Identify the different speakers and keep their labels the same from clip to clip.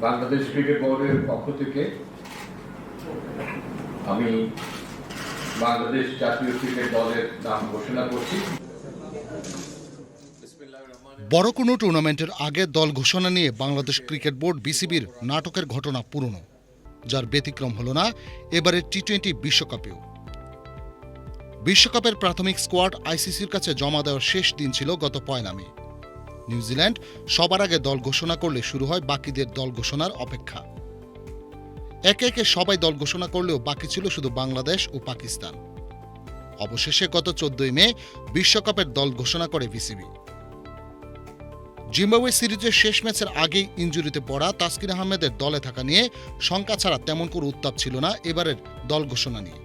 Speaker 1: Bangladesh cricket বোর্ডের পক্ষ থেকে আমি বাংলাদেশ জাতীয় ক্রিকেট দলের নাম ঘোষণা করছি।
Speaker 2: বড় কোনো টুর্নামেন্টের আগে দল ঘোষণা নিয়ে বাংলাদেশ ক্রিকেট বোর্ড বিসিবির নাটকের ঘটনা পুরনো, যার ব্যতিক্রম হল না এবারের টি-20 বিশ্বকাপেও। বিশ্বকাপের প্রাথমিক স্কোয়াড আইসিসির কাছে জমা দেওয়ার শেষ দিন ছিল গত 1 মে। নিউজিল্যান্ড সবার আগে দল ঘোষণা করলে শুরু হয় বাকিদের দল ঘোষণার অপেক্ষা। একে একে সবাই দল ঘোষণা করলেও বাকি ছিল শুধু বাংলাদেশ ও পাকিস্তান। অবশেষে গত 14 মে বিশ্বকাপের দল ঘোষণা করে বিসিবি। জিম্বাবুয়ে সিরিজের শেষ ম্যাচের আগেই ইনজুরিতে পড়া তাসকিন আহমেদের দলে থাকা নিয়ে শঙ্কা ছাড়া তেমন কোনো উত্তাপ ছিল না এবারের দল ঘোষণা নিয়ে।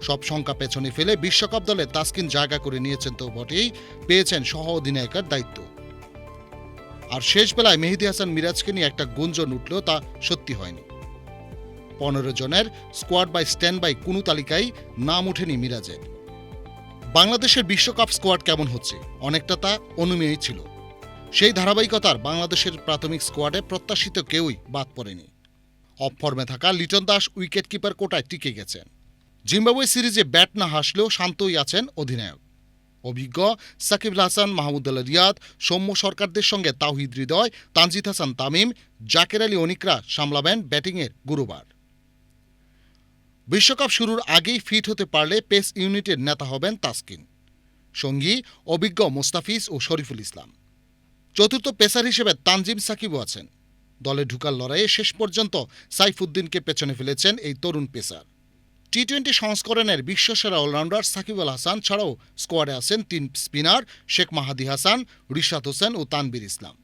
Speaker 2: সব শঙ্কা পেছনে ফেলে বিশ্বকাপ দলে তাসকিন জায়গা করে নিয়েছেন তো বটেই, পেয়েছেন সহ অধিনায়কের দায়িত্ব। আর শেষ বেলায় মেহেদী হাসান মিরাজকে নিয়ে একটা গুঞ্জন উঠলেও তা সত্যি হয়নি। 15 জনের স্কোয়াড বাই স্ট্যান্ড বাই কোনো তালিকায় নাম ওঠেনি মিরাজের। বাংলাদেশের বিশ্বকাপ স্কোয়াড কেমন হচ্ছে অনেকটা তা অনুমেয়ই ছিল। সেই ধারাবাহিকতার বাংলাদেশের প্রাথমিক স্কোয়াডে প্রত্যাশিত কেউই বাদ পড়েনি। অফ ফর্মে থাকা লিটন দাস উইকেট কিপার কোটায় টিকে গেছেন। জিম্বাবুয়ে সিরিজে ব্যাট না হাসলেও শান্তই আছেন অধিনায়ক। অভিজ্ঞ সাকিব আল হাসান, মাহমুদুল্লাহ রিয়াদ, সৌম্য সরকারদের সঙ্গে তাওহিদ হৃদয়, তানজিদ হাসান তামিম, জাকের আলী অনিকরা সামলাবেন ব্যাটিংয়ের গুরুবার। বিশ্বকাপ শুরুর আগেই ফিট হতে পারলে পেস ইউনিটের নেতা হবেন তাসকিন, সঙ্গী অভিজ্ঞ মোস্তাফিজ ও শরীফুল ইসলাম। চতুর্থ পেসার হিসেবে তানজিম সাকিবও আছেন। দলে ঢুকার লড়াইয়ে শেষ পর্যন্ত সাইফুদ্দিনকে পেছনে ফেলেছেন এই তরুণ পেসার। টি-20 সংস্করণের বিশ্বসেরা অলরাউন্ডার সাকিব আল হাসান ছাড়াও স্কোয়াডে আছেন 3 স্পিনার শেখ মাহাদি হাসান, রিশাদ হোসেন ও তানবীর ইসলাম।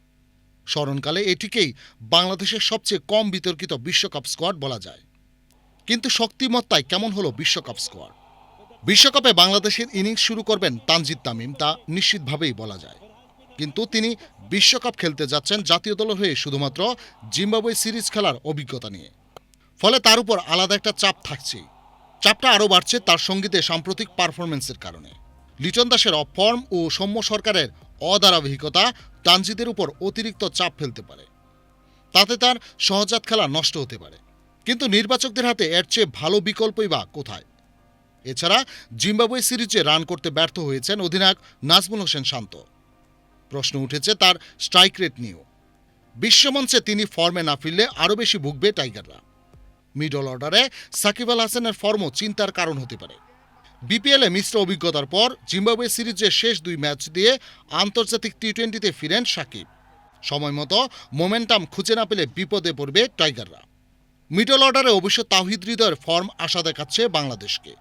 Speaker 2: স্মরণকালে এটিকেই বাংলাদেশের সবচেয়ে কম বিতর্কিত বিশ্বকাপ স্কোয়াড বলা যায়। কিন্তু শক্তিমত্তায় কেমন হলো বিশ্বকাপ স্কোয়াড? বিশ্বকাপে বাংলাদেশের ইনিংস শুরু করবেন তানজিদ তামিম, তা নিশ্চিতভাবেই বলা যায়। কিন্তু তিনি বিশ্বকাপ খেলতে যাচ্ছেন জাতীয় দলের হয়ে শুধুমাত্র জিম্বাবুয়ে সিরিজ খেলার অভিজ্ঞতা নিয়ে। ফলে তার উপর আলাদা একটা চাপ থাকছেই। চাপটা আরও বাড়ছে তার সঙ্গীতে সাম্প্রতিক পারফরমেন্সের কারণে। লিটন দাসের অফ ফর্ম ও সৌম্য সরকারের অধারাবাহিকতা তানজিদের উপর অতিরিক্ত চাপ ফেলতে পারে। তাতে তার সহজাত খেলা নষ্ট হতে পারে। কিন্তু নির্বাচকদের হাতে এর চেয়ে ভালো বিকল্পই বা কোথায়? এছাড়া জিম্বাবুয়ে সিরিজে রান করতে ব্যর্থ হয়েছেন অধিনায়ক নাজমুল হোসেন শান্ত। প্রশ্ন উঠেছে তার স্ট্রাইক রেট নিয়েও। বিশ্বমঞ্চে তিনি ফর্মে না ফিরলে আরও বেশি ভুগবে টাইগাররা। মিডল অর্ডারে সাকিব আল হাসানের ফর্মও চিন্তার কারণ হতে পারে। বিপিএলে মিশ্র অভিজ্ঞতার পর জিম্বাবুয়ে সিরিজের শেষ 2 ম্যাচ দিয়ে আন্তর্জাতিক টি-20তে ফিরেন সাকিব। সময়মতো মোমেন্টাম খুঁজে না পেলে বিপদে পড়বে টাইগাররা। মিডল অর্ডারে অবশ্য তাওহিদ হৃদয়ের ফর্ম আশা দেখাচ্ছে বাংলাদেশকে।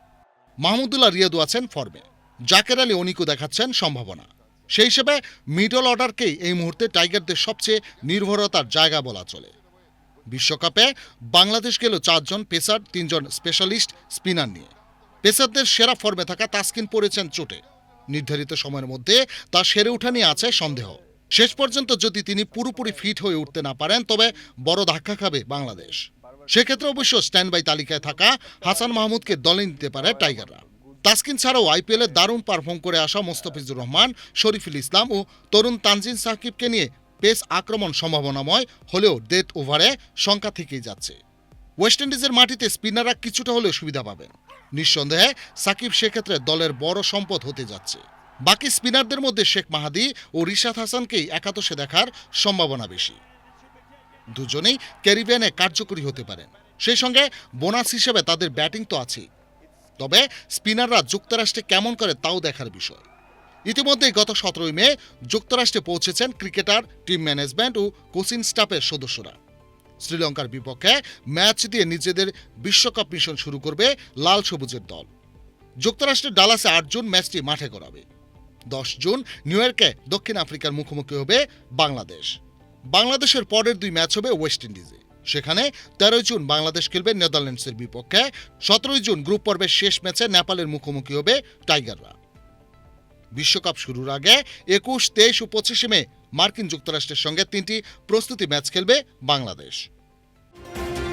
Speaker 2: মাহমুদুল্লাহ রিয়াদও আছেন ফর্মে, জাকের আলী অনিকও দেখাচ্ছেন সম্ভাবনা। সেই হিসেবে মিডল অর্ডারকেই এই মুহূর্তে টাইগারদের সবচেয়ে নির্ভরতার জায়গা বলা চলে। বিশ্বকাপে বাংলাদেশ গেল 4 জন পেসার, 3 জন স্পেশালিস্ট স্পিনার নিয়ে। পেসারদের সেরা ফর্মে থাকা তাসকিন পড়েছেন চোটে। নির্ধারিত সময়ের মধ্যে তা সেরে ওঠা নিয়ে আছে সন্দেহ। শেষ পর্যন্ত যদি তিনি পুরোপুরি ফিট হয়ে উঠতে না পারেন তবে বড় ধাক্কা খাবে বাংলাদেশ। সেক্ষেত্রে অবশ্য স্ট্যান্ড বাই তালিকায় থাকা হাসান মাহমুদকে দলে নিতে পারে টাইগাররা। তাসকিন ছাড়াও আইপিএলে দারুণ পারফর্ম করে আসা মোস্তাফিজুর রহমান, শরীফুল ইসলাম ও তরুণ তানজিম সাকিবকে নিয়ে পেস আক্রমণ সম্ভাবনাময় হলেও ডেথ ওভারে শঙ্কা থেকেই যাচ্ছে। ওয়েস্ট ইন্ডিজের মাটিতে স্পিনাররা কিছুটা হলেও সুবিধা পাবেন। নিঃসন্দেহে সাকিব সেক্ষেত্রে দলের বড় সম্পদ হতে যাচ্ছে। বাকি স্পিনারদের মধ্যে শেখ মাহাদি ও রিশাদ হাসানকেই একাদশে দেখার সম্ভাবনা বেশি। দুজনেই ক্যারিবিয়ানে কার্যকরী হতে পারেন। সেই সঙ্গে বোনাস হিসেবে তাদের ব্যাটিং তো আছেই। তবে স্পিনাররা যুক্তরাষ্ট্রে কেমন করে তাও দেখার বিষয়। ইতিমধ্যেই গত 17 মে যুক্তরাষ্ট্রে পৌঁছেছেন ক্রিকেটার, টিম ম্যানেজমেন্ট ও কোচিং স্টাফের সদস্যরা। শ্রীলঙ্কার বিপক্ষে ম্যাচ দিয়ে নিজেদের বিশ্বকাপ মিশন শুরু করবে লাল সবুজের দল। যুক্তরাষ্ট্রের ডালাসে 8 জুন ম্যাচটি মাঠে গড়াবে। 10 জুন নিউ ইয়র্কে দক্ষিণ আফ্রিকার মুখোমুখি হবে বাংলাদেশ। বাংলাদেশের পরের 2 ম্যাচ হবে ওয়েস্ট ইন্ডিজে। সেখানে 13 জুন বাংলাদেশ খেলবে নেদারল্যান্ডসের বিপক্ষে। 17 জুন গ্রুপ পর্বের শেষ ম্যাচে নেপালের মুখোমুখি হবে টাইগাররা। বিশ্বকাপ শুরুর আগে 21, 23 ও 25 মে মার্কিন যুক্তরাষ্ট্রের সঙ্গে 3টি প্রস্তুতি ম্যাচ খেলবে বাংলাদেশ।